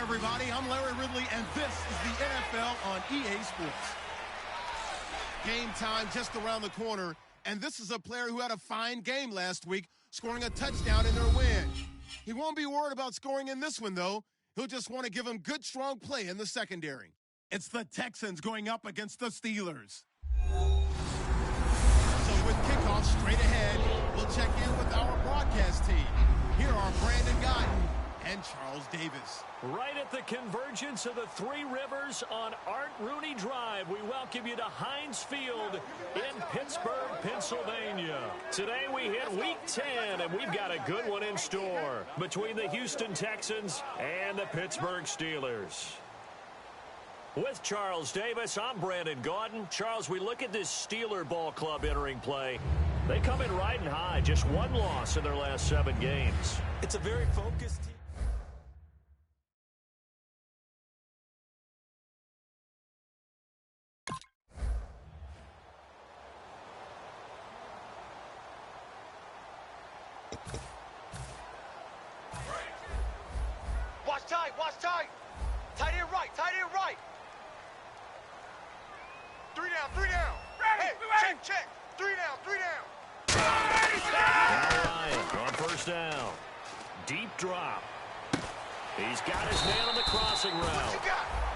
everybody. I'm Larry Ridley, and this is the NFL on EA Sports. Game time just around the corner, and this is a player who had a fine game last week, scoring a touchdown in their win. He won't be worried about scoring in this one, though. He'll just want to give him good, strong play in the secondary. It's the Texans going up against the Steelers. So with kickoff straight ahead, we'll check in with our broadcast team. Here are Brandon Gaudin and Charles Davis. Right at the convergence of the Three Rivers on Art Rooney Drive, we welcome you to Heinz Field in Pittsburgh, Pennsylvania. Today we hit Week 10, and we've got a good one in store between the Houston Texans and the Pittsburgh Steelers. With Charles Davis, I'm Brandon Gaudin. Charles, we look at this Steeler ball club entering play. They come in riding high, just one loss in their last 7 games. It's a very focused team. Watch tight. Tight end right. 3 down. Ready, hey, check. 3 down. Ryan on first down. Deep drop. He's got his man on the crossing route.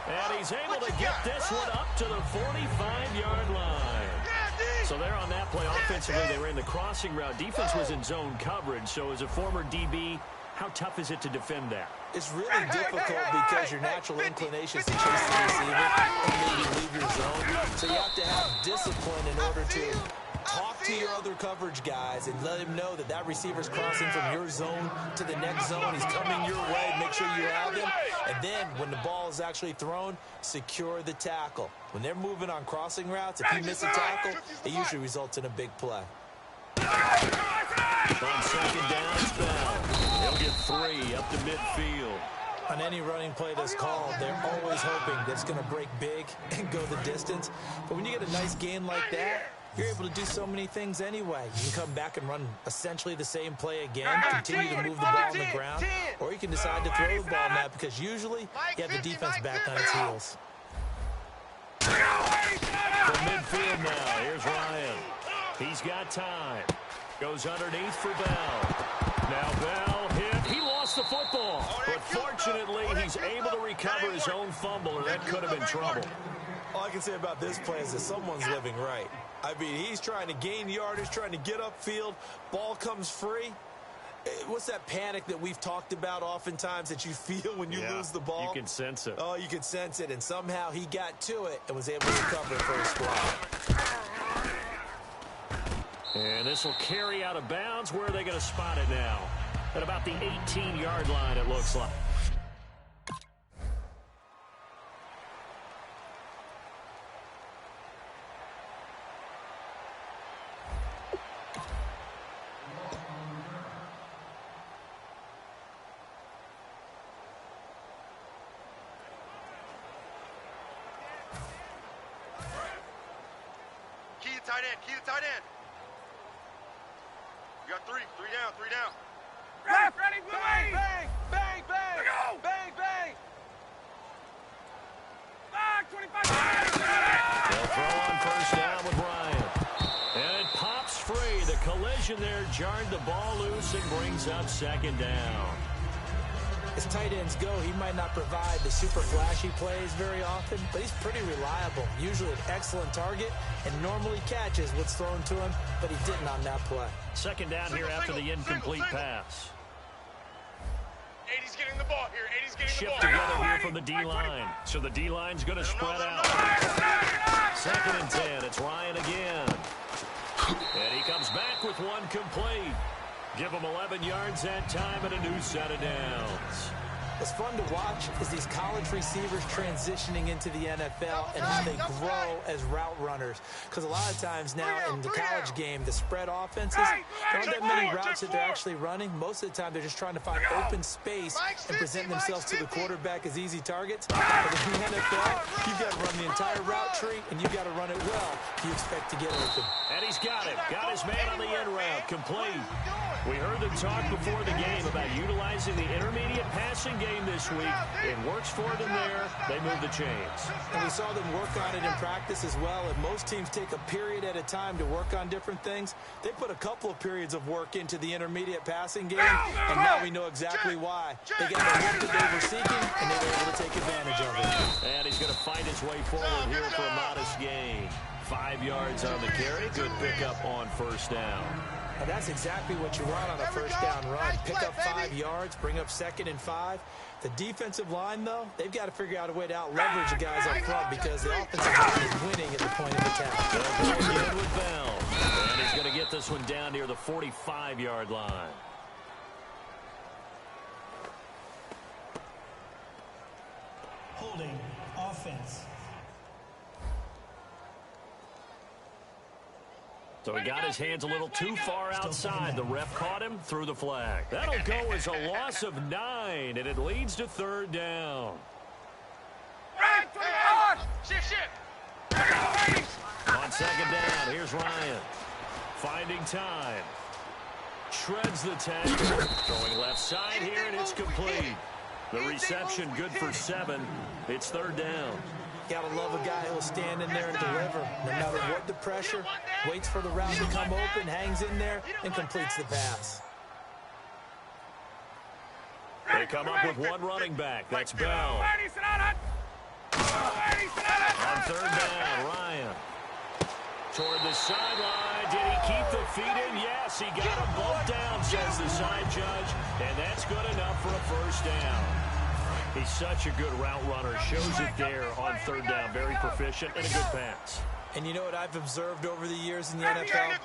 And he's able to get this one up to the 45-yard line. So there on that play, offensively, they ran the crossing route. Defense was in zone coverage. So as a former DB, how tough is it to defend that? It's really difficult because your natural inclination is to chase the receiver and maybe leave your zone. So you have to have discipline in order to talk to your other coverage guys and let him know that that receiver's crossing from your zone to the next zone. He's coming your way. Make sure you have him. And then when the ball is actually thrown, secure the tackle. When they're moving on crossing routes, if you miss a tackle, it usually results in a big play. On second down, it's Bell. He'll get 3 up to midfield. On any running play that's called, they're always hoping that it's going to break big and go the distance. But when you get a nice gain like that, you're able to do so many things anyway. You can come back and run essentially the same play again, continue to move the ball on the ground, or you can decide to throw the ball now because usually you have the defense back on its heels. From midfield now, here's Ryan. He's got time. Goes underneath for Bell. Now Bell hit. He lost the football. But fortunately, he's able to recover his own fumble, or that could have been trouble. All I can say about this play is that someone's living right. I mean, he's trying to gain yardage, trying to get upfield. Ball comes free. What's that panic that we've talked about oftentimes that you feel when you lose the ball? You can sense it. Oh, you can sense it. And somehow he got to it and was able to recover for his squad. And this will carry out of bounds. Where are they going to spot it now? At about the 18-yard line, it looks like. Key to tight end. You got 3 down. Ready, bang! Go! Bang! Back, 25 They'll throw on first down with Ryan. And it pops free. The collision there jarred the ball loose and brings up second down. As tight ends go, he might not provide the super flashy plays very often, but he's pretty reliable. Usually an excellent target and normally catches what's thrown to him, but he didn't on that play. Second down here after the incomplete pass. 80's getting the ball here. Shift together here from the D-line. So the D-line's going to spread out. Second and 10. It's Ryan again. And he comes back with one complete. Give him 11 yards that time and a new set of downs. What's fun to watch is these college receivers transitioning into the NFL and how they grow as route runners. Because a lot of times now in the college game, the spread offenses, there aren't that many routes that they're actually running. Most of the time, they're just trying to find open space and present themselves to the quarterback as easy targets. But in the NFL, you've got to run the entire route tree, and you've got to run it well if you expect to get open. And he's got it. Got his man on the end route. Complete. We heard them talk before the game about utilizing the intermediate passing game game this week. It works for them there. They move the chains. And we saw them work on it in practice as well. And most teams take a period at a time to work on different things. They put a couple of periods of work into the intermediate passing game, and now we know exactly why. They got the look that they were seeking, and they were able to take advantage of it. And he's going to fight his way forward here for a modest gain. 5 yards on the carry. Good pickup on first down. And that's exactly what you want on a first down run. Pick up 5 yards, bring up 2nd and 5. The defensive line, though, they've got to figure out a way to out-leverage the guys up front because the offensive line is winning at the point of attack. They'll go again with Bell. And he's going to get this one down near the 45-yard line. Holding offense. So he got his hands a little too far outside. The ref caught him, threw the flag. That'll go as a loss of 9, and it leads to 3rd down. On 2nd down, here's Ryan. Finding time. Shreds the tackle. Throwing left side here, and it's complete. The reception good for 7. It's 3rd down. Gotta love a guy who'll stand in there and deliver. No matter what the pressure, waits for the route to come open, hangs in there, and completes the pass. They come up with one running back. That's Bell. On 3rd down, Ryan. Toward the sideline. Did he keep the feet in? Yes, he got him both down, says the side judge. And that's good enough for a first down. He's such a good route runner. Shows it there on 3rd down. Very proficient and a good pass. And you know what I've observed over the years in the NFL?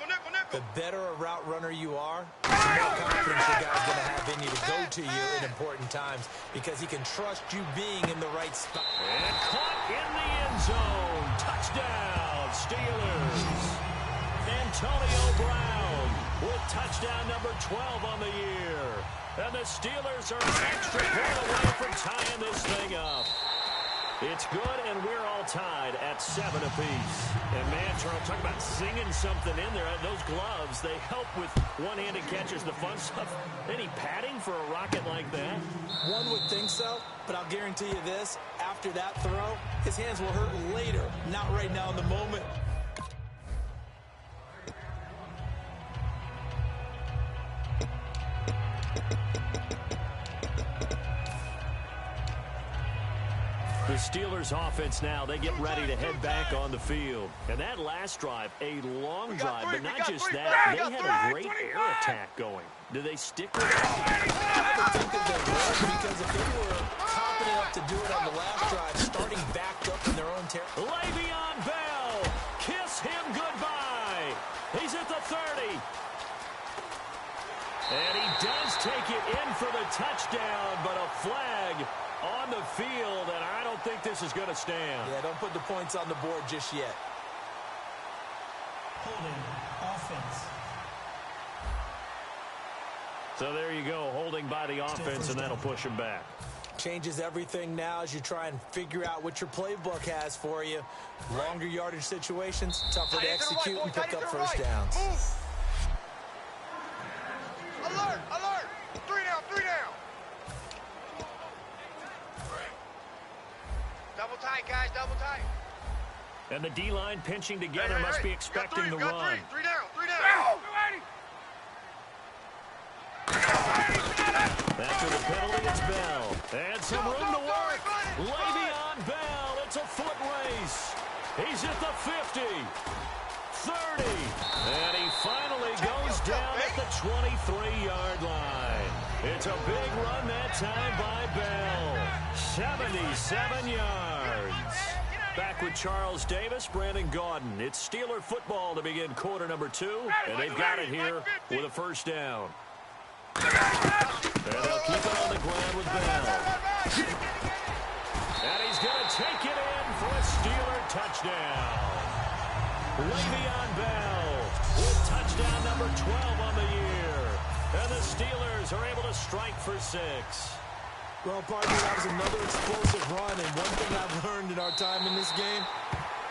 The better a route runner you are, the more confidence your guy's going to have in you to go to you in important times because he can trust you being in the right spot. And caught in the end zone. Touchdown, Steelers. Antonio Brown with touchdown number 12 on the year. And the Steelers are an extra point away from tying this thing up. It's good, and we're all tied at 7 apiece. And, man, Charles, talk about singing something in there. Those gloves, they help with one-handed catches, the fun stuff. Any padding for a rocket like that? One would think so, but I'll guarantee you this. After that throw, his hands will hurt later, not right now in the moment. The Steelers offense now, they get ready to head back on the field. And that last drive, a long drive, but not just that. They had a great air attack going. Do they stick with it? I would think that they would because if they were confident enough to do it on the last drive, starting backed up in their own territory. Le'Veon Bell, kiss him goodbye. He's at the 30. And he does take it in for the touchdown, but a flag on the field, and I don't think this is going to stand. Yeah, don't put the points on the board just yet. Holding offense. So there you go, holding by the offense, and that'll push him back. Changes everything now as you try and figure out what your playbook has for you. Longer yardage situations, tougher to execute and pick up first downs. Alert, alert. 3 down, 3 down. Double tight, guys, double tight. And the D-line pinching together must be expecting the run. 3 down, 3 down. After the penalty, it's Bell. And some room to work. Le'Veon Bell, it's a foot race. He's at the 50, 30, and he finally goes down at the 23-yard line. It's a big run that time by Bell. 77 yards. Back with Charles Davis, Brandon Gaudin. It's Steeler football to begin quarter number 2, and they've got it here with a first down. And they'll keep it on the ground with Bell. And he's going to take it in for a Steeler touchdown. Le'Veon Bell with touchdown number 12 on the year. And the Steelers are able to strike for 6. Well, partner, that was another explosive run, and one thing I've learned in our time in this game,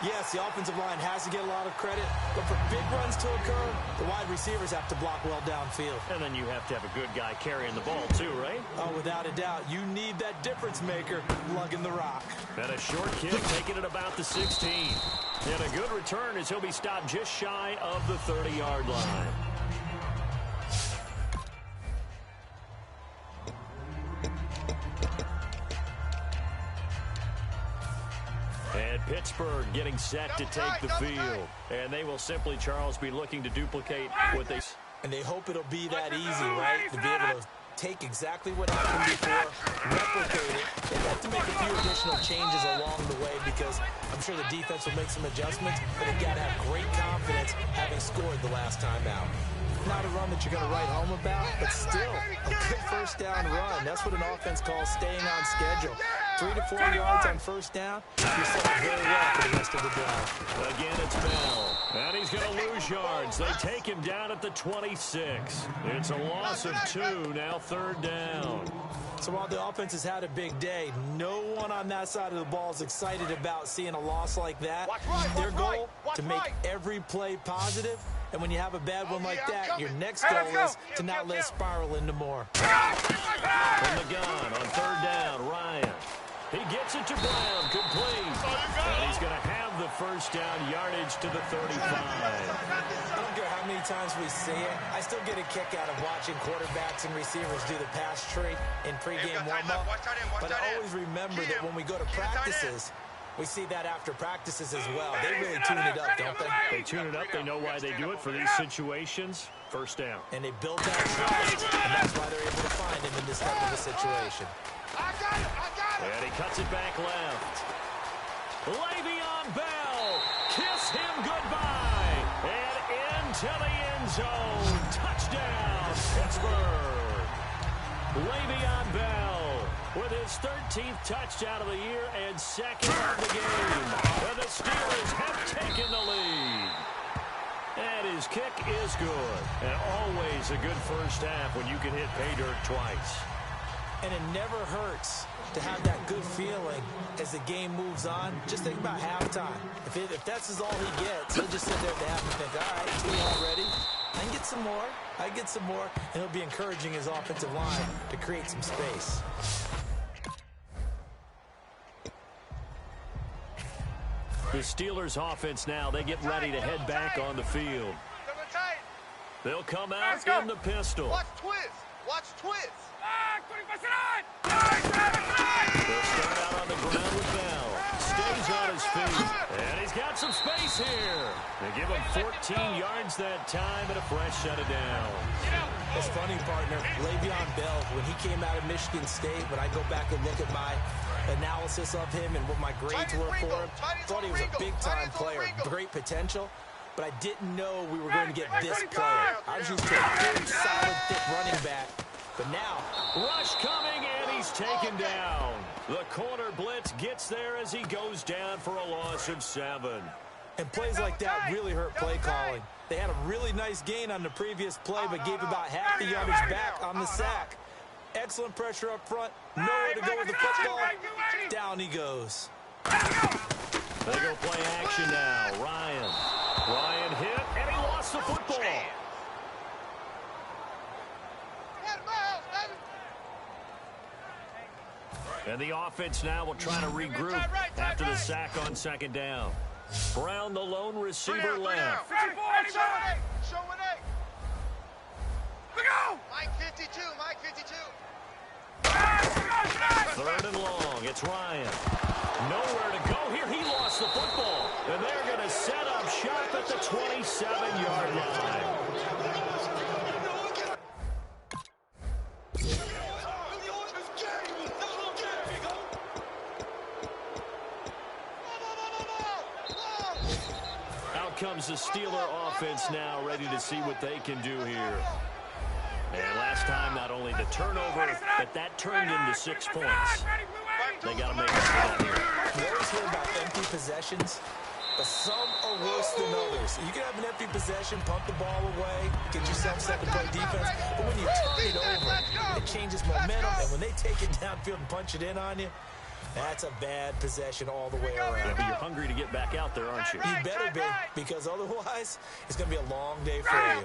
Yes, the offensive line has to get a lot of credit, but for big runs to occur, the wide receivers have to block well downfield. And then you have to have a good guy carrying the ball too, right? Oh, without a doubt. You need that difference maker lugging the rock. And a short kick taking it about the 16. And a good return as he'll be stopped just shy of the 30-yard line. And Pittsburgh getting set to take the field. And they will simply, Charles, be looking to duplicate what they... And they hope it'll be that easy, right? To be able to take exactly what happened before, replicate it. They have to make a few additional changes along the way because I'm sure the defense will make some adjustments, but they've got to have great confidence having scored the last time out. Not a run that you're going to write home about, but still a good first down run. That's what an offense calls staying on schedule. 3 to 4 yards on first down, you're set up very well for the rest of the drive. Again, it's Bell. And he's going to lose yards. They take him down at the 26. It's a loss of 2, now third down. So while the offense has had a big day, no one on that side of the ball is excited about seeing a loss like that. Their goal, to make every play positive. And when you have a bad one like that, your next goal is to not let it spiral into more. From the gun on third down, Ryan. He gets it to Brown, complete. And he's going to have the first down yardage to the 35. I don't care how many times we see it. I still get a kick out of watching quarterbacks and receivers do the pass tree in pregame warm-up. But I always remember that when we go to practices, we see that after practices as well. They really tune it up, don't they? They tune it up. They know why they do it for these situations. First down. And they build that trust, and that's why they're able to find him in this type of a situation. I got it. And he cuts it back left. Le'Veon Bell, kiss him goodbye. And into the end zone. Touchdown, Pittsburgh. Le'Veon Bell with his 13th touchdown of the year and second of the game. And the Steelers have taken the lead. And his kick is good. And always a good first half when you can hit pay dirt twice. And it never hurts to have that good feeling as the game moves on. Just think about halftime. If that's all he gets, he'll just sit there at the half and think, all right, 2 already. I can get some more. I get some more. And he'll be encouraging his offensive line to create some space. The Steelers offense now, they get ready to head back on the field. They'll come out in the pistol. Watch twist. Watch twist. They'll start out on the ground with Bell. Stays on his feet. And he's got some space here. They give him 14 yards that time and a fresh set of down. That's funny, partner. Le'Veon Bell, when he came out of Michigan State, when I go back and look at my analysis of him and what my grades were for him, thought he was a big-time player, great potential, but I didn't know we were going to get this player. I was used to a good, solid, thick running back. But now, rush coming, and he's taken down. The corner blitz gets there as he goes down for a loss of 7. And plays like that really hurt play calling. They had a really nice gain on the previous play, but gave about half the yardage back on the sack. Excellent pressure up front. Nowhere to go with the football. Down he goes. They go play action now. Ryan hit, and he lost the football. And the offense now will try to regroup after the sack on second down. Brown, the lone receiver, left. Show an eight. Go! Mike 52, Mike 52. Third and long, it's Ryan. Nowhere to go here, he lost the football. And they're going to set up shop at the 27-yard line. Comes the Steeler offense now, ready to see what they can do here. And last time, not only the turnover, but that turned into 6 points. They got to make up for that here. You always hear about empty possessions, but some are worse than others. You can have an empty possession, pump the ball away, get yourself set to play defense, but when you turn it over, it changes momentum, and when they take it downfield and punch it in on you, That's a bad possession all the way around. Yeah, but you're hungry to get back out there, aren't you? You better be, because otherwise it's going to be a long day for you.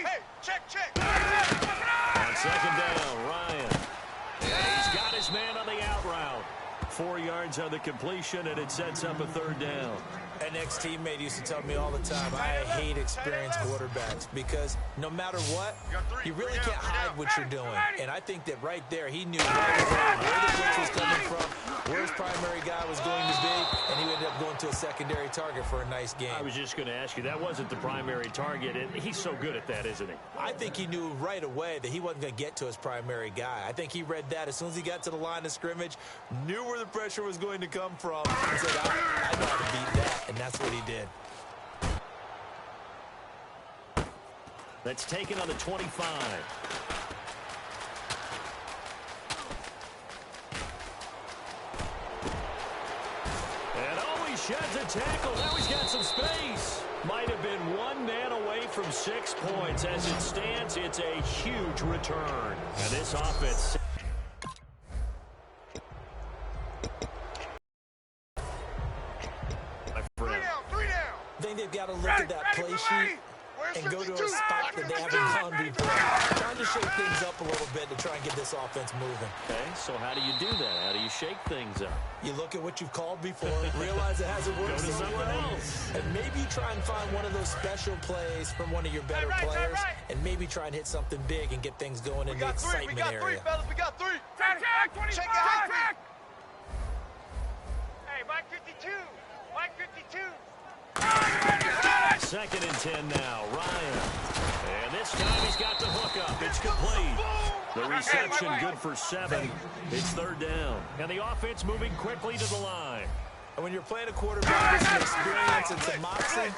Hey, check. On second down, Ryan. And he's got his man on the out route. 4 yards on the completion, and it sets up a third down. An ex-teammate used to tell me all the time, I hate experienced quarterbacks because no matter what, you really can't hide what you're doing. And I think that right there, he knew right away where the blitz was coming from, where his primary guy was going to be, and he ended up going to a secondary target for a nice game. I was just going to ask you, that wasn't the primary target, and he's so good at that, isn't he? I think he knew right away that he wasn't going to get to his primary guy. I think he read that as soon as he got to the line of scrimmage, knew where the pressure was going to come from, and said, I know how to beat that. And that's what he did. That's taken on the 25. And he sheds a tackle. Now he's got some space. Might have been one man away from 6 points. As it stands, it's a huge return. And this offense... I think they've got to look at that play sheet and go to a spot that they haven't gone before. Trying to shake things up a little bit to try and get this offense moving. Okay, so how do you do that? How do you shake things up? You look at what you've called before, realize it hasn't worked so well, and maybe try and find one of those special plays from one of your better players, and maybe try and hit something big and get things going in the excitement area. We got three. Check it out. Hey, Mike 52. Mike 52. Second and 10 now, Ryan. And this time he's got the hook up. It's complete. The reception good for 7. It's third down. And the offense moving quickly to the line. And when you're playing a quarterback with some experience and some moxie,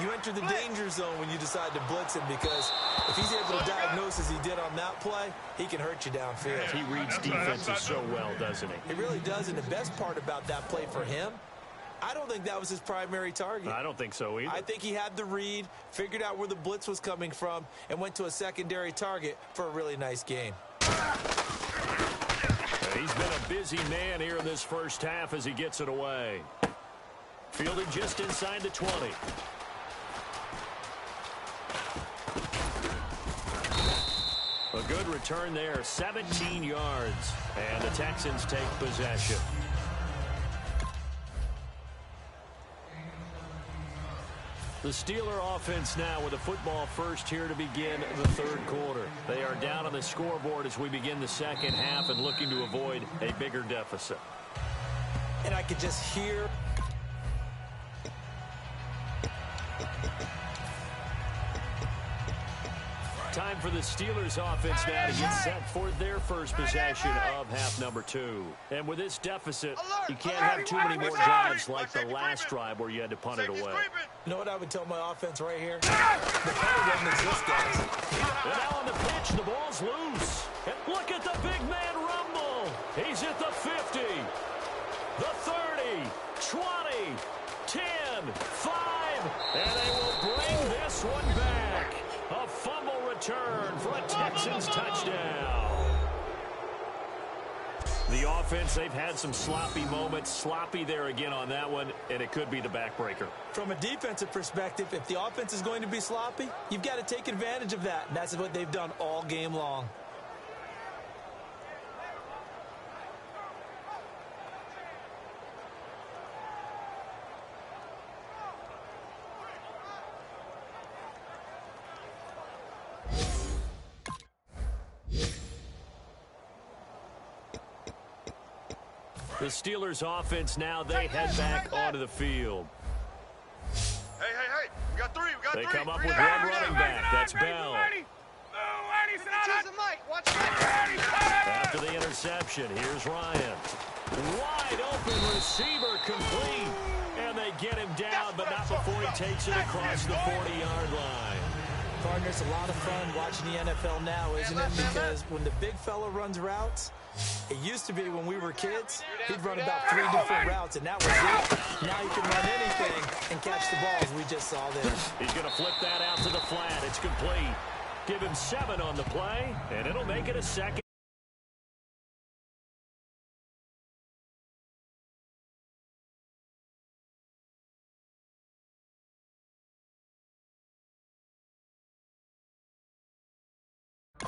you enter the danger zone when you decide to blitz him, because if he's able to diagnose as he did on that play, he can hurt you downfield. He reads defenses so well, doesn't he? He really does, and the best part about that play for him, I don't think that was his primary target. I don't think so either. I think he had the read, figured out where the blitz was coming from, and went to a secondary target for a really nice game. He's been a busy man here in this first half as he gets it away. Fielded just inside the 20. A good return there, 17 yards. And the Texans take possession. The Steeler offense now with a football first here to begin the third quarter. They are down on the scoreboard as we begin the second half and looking to avoid a bigger deficit. And I could just hear time for the Steelers offense now to get set for their first possession of half number 2. And with this deficit, you can't have too many more drives like the last drive where you had to punt it away. You know what I would tell my offense right here? The punter doesn't exist, guys. And now on the pitch, the ball's loose. And look at the big man rumble. He's at the 50, the 30, 20, 10, 5, and they will bring this one back. A fumble return for a Texans touchdown. The offense, they've had some sloppy moments. Sloppy there again on that one, and it could be the backbreaker. From a defensive perspective, if the offense is going to be sloppy, you've got to take advantage of that. And that's what they've done all game long. The Steelers offense now, they head back onto the field. Hey. We got three. They come up with one running back. That's Bell. After the interception, here's Ryan. Wide open receiver complete. And they get him down, but not before he takes it across the 40-yard line. Partner, it's a lot of fun watching the NFL now, isn't it? Because when the big fella runs routes, it used to be when we were kids, he'd run about 3 different routes, and that was it. Now he can run anything and catch the balls we just saw there. He's going to flip that out to the flat. It's complete. Give him 7 on the play, and it'll make it a second.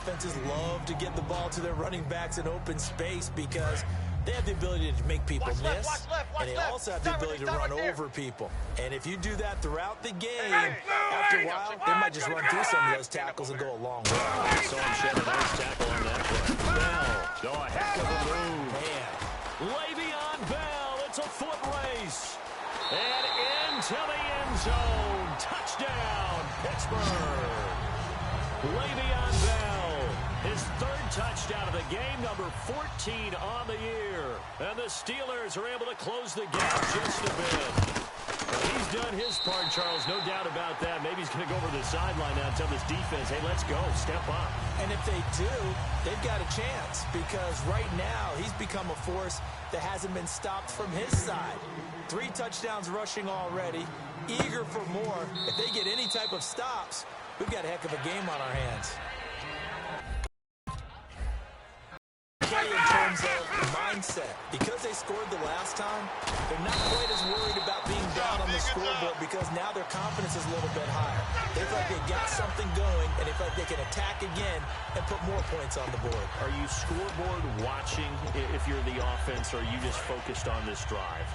offenses love to get the ball to their running backs in open space because they have the ability to make people miss, and they also have the ability to run over people. And if you do that throughout the game, after a while, they might just run through some of those tackles and go a long way. So I'm shed a nice tackle on that play. Bell, a heck of a move. Man. Le'Veon Bell, it's a foot race. And into the end zone. Touchdown, Pittsburgh. Le'Veon Bell, his third touchdown of the game, number 14 on the year. And the Steelers are able to close the gap just a bit. Well, he's done his part, Charles, no doubt about that. Maybe he's going to go over the sideline now and tell this defense, hey, let's go, step up. And if they do, they've got a chance because right now he's become a force that hasn't been stopped from his side. 3 touchdowns rushing already, eager for more. If they get any type of stops, we've got a heck of a game on our hands. In terms of mindset, because they scored the last time, they're not quite as worried about being down on the scoreboard because now their confidence is a little bit higher. They feel like they got something going, and they feel like they can attack again and put more points on the board. Are you scoreboard watching if you're the offense, or are you just focused on this drive?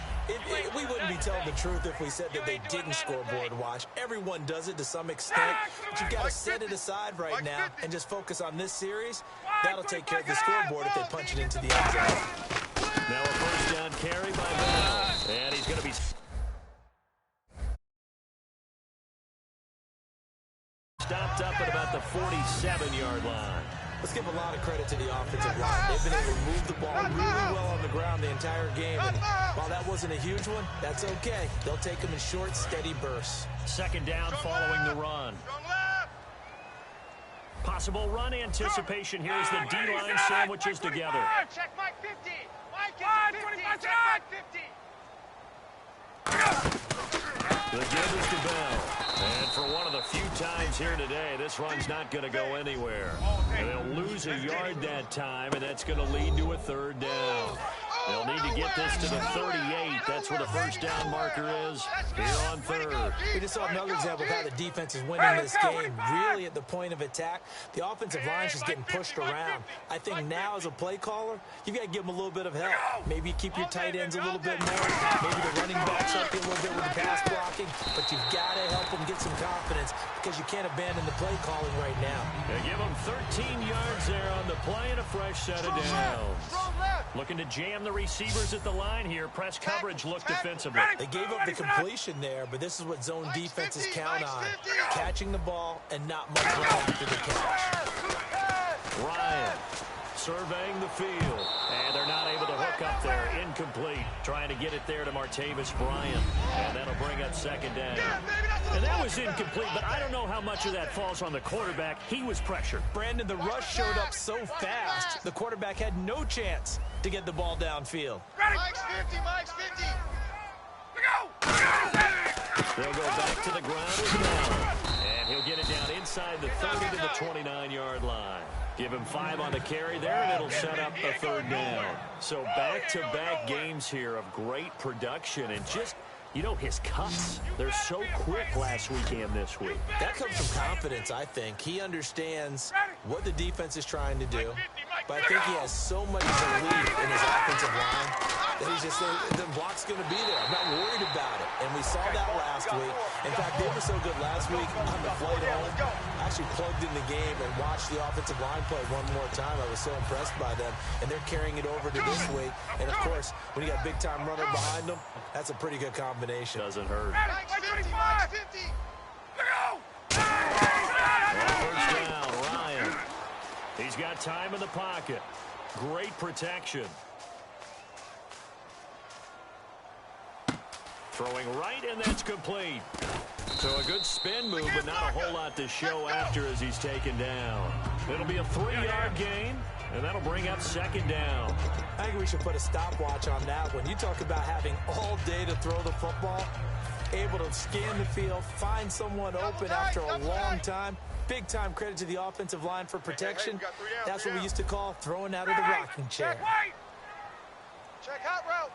We wouldn't be telling the truth if we said that they didn't scoreboard watch. Everyone does it to some extent, but you've got to set it aside right now and just focus on this series. That'll take care of the scoreboard if they punch it into the end zone. Now a first down carry by Bell, and he's going to be stopped up at about the 47-yard line. Let's give a lot of credit to the offensive line. They've been able to move the ball really well on the ground the entire game. And while that wasn't a huge one, that's okay. They'll take them in short, steady bursts. Second down following the run. Possible run anticipation here as the D-line sandwiches together. Check Mike 50. Mike is 50. Check Mike 50. The give is to Bell. And for one of the few times here today, this run's not going to go anywhere. And they'll lose a yard that time, and that's going to lead to a third down. They'll need to get this to the 38. That's where the first down marker is here on third. We just saw another example of how the defense is winning this game. Really at the point of attack, the offensive line is just getting pushed around. I think now as a play caller, you've got to give them a little bit of help. Maybe you keep your tight ends a little bit more. Maybe the running backs help you a little bit with the pass blocking. But you've got to help them get some confidence because you can't abandon the play calling right now. They give them 13 yards there on the play and a fresh set of downs. Looking to jam the receivers at the line here. Press coverage looked defensively. They gave up the completion there, but this is what zone defenses count on. Catching the ball and not much right after the catch. Ryan surveying the field, and they're not able to hook up there. Incomplete. Trying to get it there to Martavis Bryant, and that'll bring up second down. And that was incomplete, but I don't know how much of that falls on the quarterback. He was pressured. Brandon, the rush showed up so fast, the quarterback had no chance to get the ball downfield. Mike's 50. Mike's 50. They'll go back to the ground with Bell, and he'll get it down inside the 30 to the 29-yard line. Give him 5 on the carry there, and it'll set up a third down. So back-to-back games here of great production, and just, you know, his cuts, they're so quick last week and this week. That comes from confidence, I think. He understands what the defense is trying to do, but I think he has so much belief in his offensive line that he's just saying, the block's going to be there. I'm not worried about it. And we saw that last week. In fact, they were so good last week on the flight home. I actually plugged in the game and watched the offensive line play one more time. I was so impressed by them. And they're carrying it over to this week. And, of course, when you got a big-time runner behind them, that's a pretty good combination. Doesn't hurt. Mike's 50. Mike's 50. First down, Ryan. He's got time in the pocket. Great protection. Throwing right, and that's complete. So a good spin move, but not a whole lot to show after as he's taken down. It'll be a 3-yard gain, and that'll bring up second down. I think we should put a stopwatch on that one. You talk about having all day to throw the football, able to scan the field, find someone open after a long time. Big-time credit to the offensive line for protection. That's what we used to call throwing out of the rocking chair. Check hot route.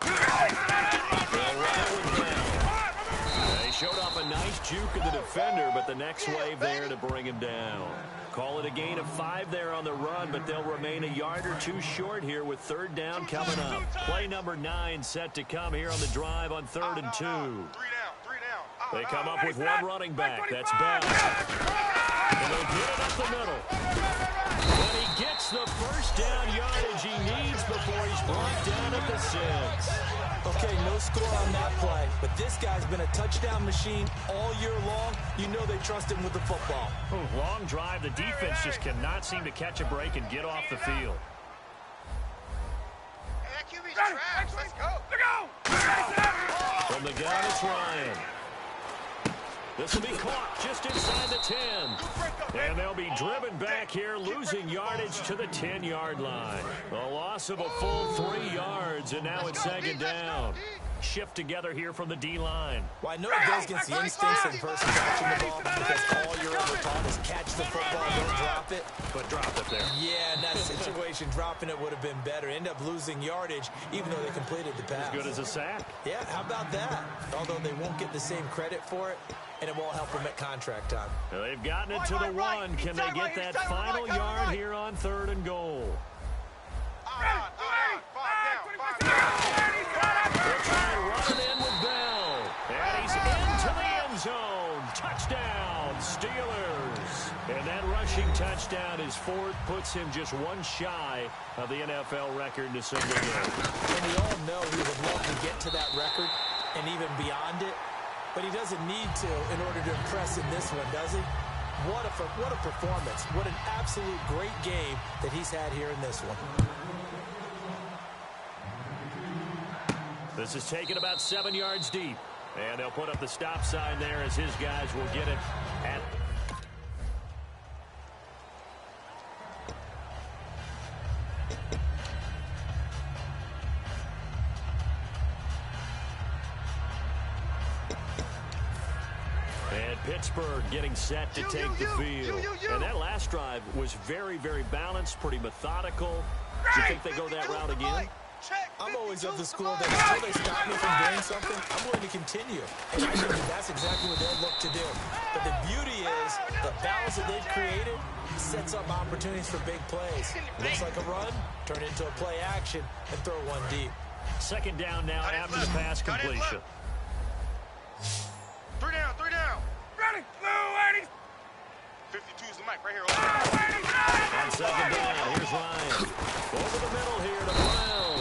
They showed off a nice juke of the defender, but the next wave there to bring him down. Call it a gain of 5 there on the run, but they'll remain a yard or 2 short here with 3rd down coming up. Play number 9 set to come here on the drive on 3rd and 2. 3 down. They come up with one running back. That's Bell. And they'll get it up the middle. And he gets the first down yardage he needs before he's brought down at the 6. Okay, no score on that play, but this guy's been a touchdown machine all year long. You know they trust him with the football. Long drive. The defense just cannot seem to catch a break and get off the field. Hey, that QB's trash. Let's go. From the gun, it's Ryan. This will be caught just inside the 10. And they'll be driven back here, losing yardage to the 10-yard line. A loss of a full 3 yards, and now it's 2nd down. Shift together here from the D-line. Well, I know it goes against the instincts of the person catching the ball because all you're ever taught is catch the football, don't drop it. But drop it there. Yeah, in that situation, dropping it would have been better. End up losing yardage, even though they completed the pass. As good as a sack. Yeah, how about that? Although they won't get the same credit for it, and it won't help them at contract time. Now they've gotten it to the 1. Can they get that final yard here on 3rd and goal? They'll try and run it in with Bell. And he's into the end zone. Touchdown, Steelers. And that rushing touchdown is 4th, puts him just 1 shy of the NFL record in a single game. And we all know he would love to get to that record and even beyond it. But he doesn't need to in order to impress in this one, does he? What a performance. What an absolute great game that he's had here in this one. This is taken about 7 yards deep. And they'll put up the stop sign there as his guys will get it at... And Pittsburgh getting set to take the field. And that last drive was very, very balanced, pretty methodical. Do you think they go that route again? I'm always of the school that until they stop me from doing something, I'm willing to continue. And I think that's exactly what they'll look to do. But the beauty is the balance that they've created sets up opportunities for big plays. Looks like a run, turn it into a play action, and throw one deep. 2nd down now after the pass completion. 3 down. Ready. 52 is the mic right here. On 2nd down, here's Ryan. Over the middle here to Brown.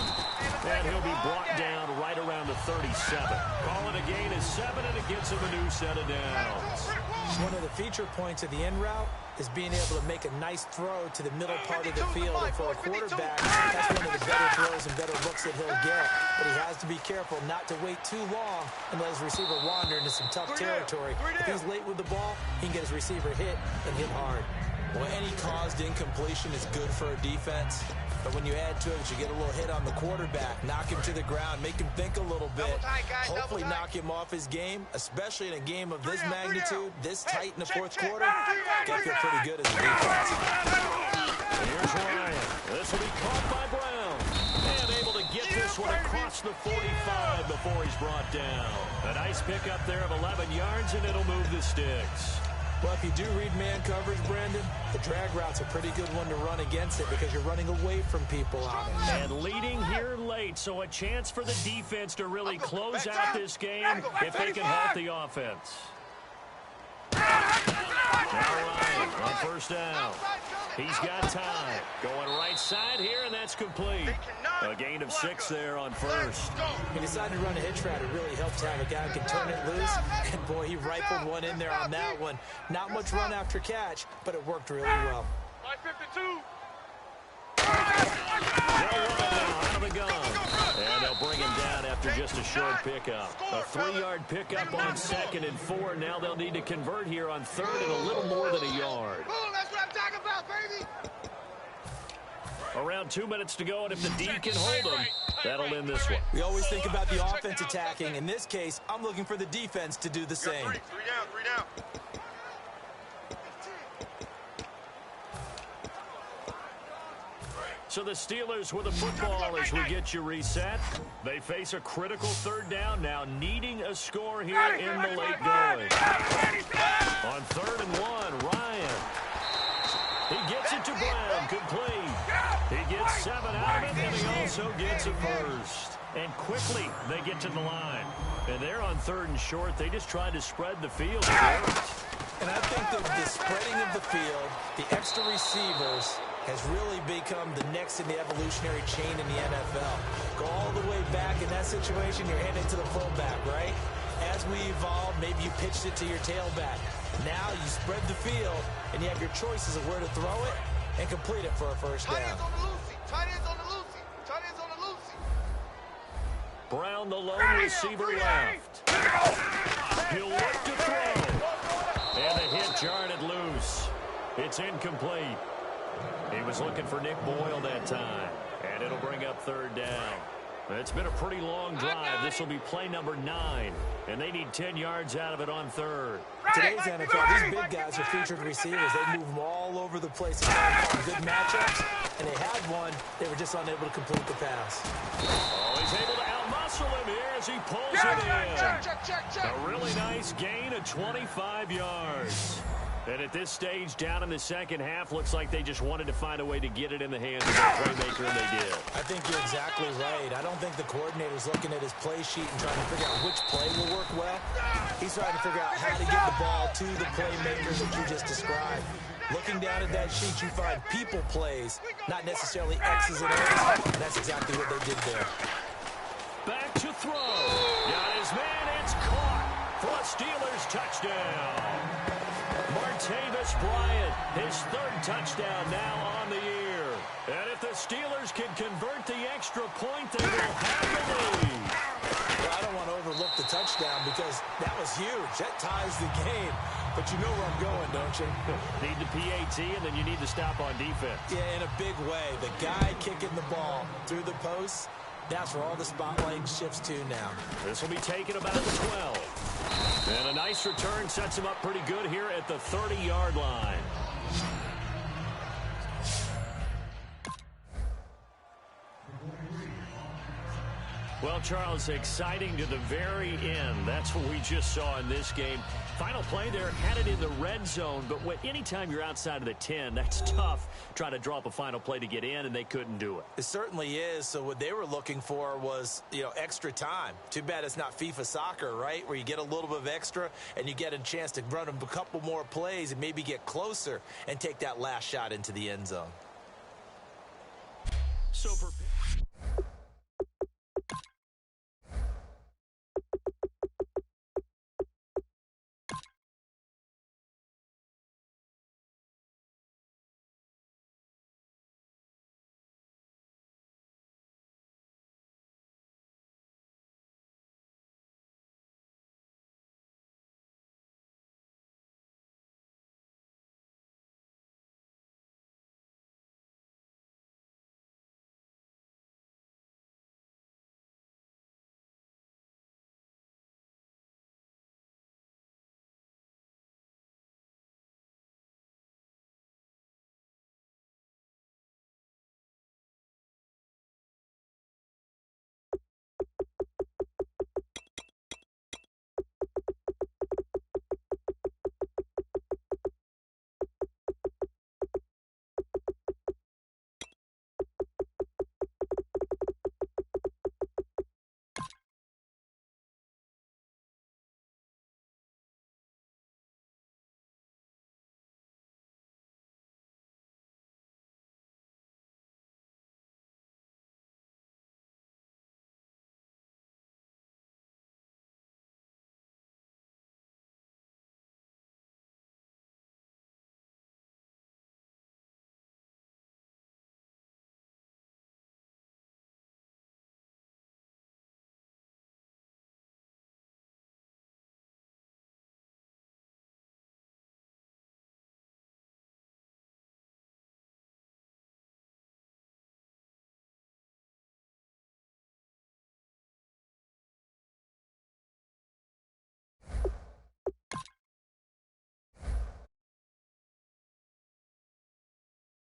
And he'll be brought down right around the 37. Call it a gain of 7, and it gets him a new set of downs. One of the feature points of the end route is being able to make a nice throw to the middle part of the field. And for a quarterback, that's one of the better throws and better looks that he'll get. But he has to be careful not to wait too long and let his receiver wander into some tough territory. If he's late with the ball, he can get his receiver hit and hit hard. Well, any caused incompletion is good for a defense. But when you add to it, you get a little hit on the quarterback, knock him to the ground, make him think a little bit, hopefully knock him off his game, especially in a game of this magnitude, this tight in the 4th quarter. Got to feel pretty good as a defense. And here's Ryan. This will be caught by Brown. And able to get this one across the 45 before he's brought down. A nice pickup there of 11 yards, and it'll move the sticks. Well, if you do read man coverage, Brandon, the drag route's a pretty good one to run against it because you're running away from people on it. And leading here late, so a chance for the defense to really close out this game if they can halt the offense. Now Ryan on 1st down. He's got time. Going right side here, and that's complete. A gain of 6 there on 1st. He decided to run a hitch route. It really helps to have a guy who can turn it loose. And, boy, he rifled one in there on that one. Not much run after catch, but it worked really well. 52. Out of the gun. And they'll bring him down after just a short pickup. A 3-yard pickup on 2nd and 4. Now they'll need to convert here on 3rd and a little more than a yard. That's what I'm talking about, baby. Around 2 minutes to go, and if the D can hold them, that'll end this one. We always think about the offense attacking. In this case, I'm looking for the defense to do the same. 3 down. So the Steelers with the football as we get you reset. They face a critical third down now, needing a score here in the late going. On 3rd and 1, Ryan. He gets it to Brown, complete. He gets 7 out of it, and he also gets a first. And quickly, they get to the line. And they're on 3rd and short. They just tried to spread the field. And I think that the spreading of the field, the extra receivers, has really become the next in the evolutionary chain in the NFL. Go all the way back in that situation, you're handing to the fullback, right? As we evolve, maybe you pitched it to your tailback. Now you spread the field, and you have your choices of where to throw it and complete it for a first down. Tight ends on the loosey. Tight ends on the loosey. Tight ends on the loosey. Brown, the lone receiver left. He'll look to throw. And the hit jarred it loose. It's incomplete. He was looking for Nick Boyle that time. And it'll bring up 3rd down. It's been a pretty long drive. This will be play number 9. And they need 10 yards out of it on 3rd. Today's NFL, these big guys are featured receivers. They move them all over the place. Good matchups. And they had one. They were just unable to complete the pass. Oh, he's able to outmuscle him here as he pulls it in. A really nice gain of 25 yards. And at this stage, down in the second half, looks like they just wanted to find a way to get it in the hands of their playmaker, and they did. I think you're exactly right. I don't think the coordinator's looking at his play sheet and trying to figure out which play will work well. He's trying to figure out how to get the ball to the playmakers that you just described. Looking down at that sheet, you find people plays, not necessarily X's and O's. And that's exactly what they did there. Back to throw. Got his man. It's caught for a Steelers touchdown. Martavis Bryant, his 3rd touchdown now on the year. And if the Steelers can convert the extra point, they will have the lead. Well, I don't want to overlook the touchdown because that was huge. That ties the game. But you know where I'm going, don't you? Need the PAT, and then you need to stop on defense. Yeah, in a big way. The guy kicking the ball through the post, that's where all the spotlight shifts to now. This will be taken about the 12. And a nice return sets him up pretty good here at the 30-yard line. Well, Charles, exciting to the very end. That's what we just saw in this game. Final play there, had it in the red zone, but anytime you're outside of the 10, that's tough. Trying to draw up a final play to get in, and they couldn't do it. It certainly is. So what they were looking for was, extra time. Too bad it's not FIFA soccer, right, where you get a little bit of extra and you get a chance to run a couple more plays and maybe get closer and take that last shot into the end zone. So for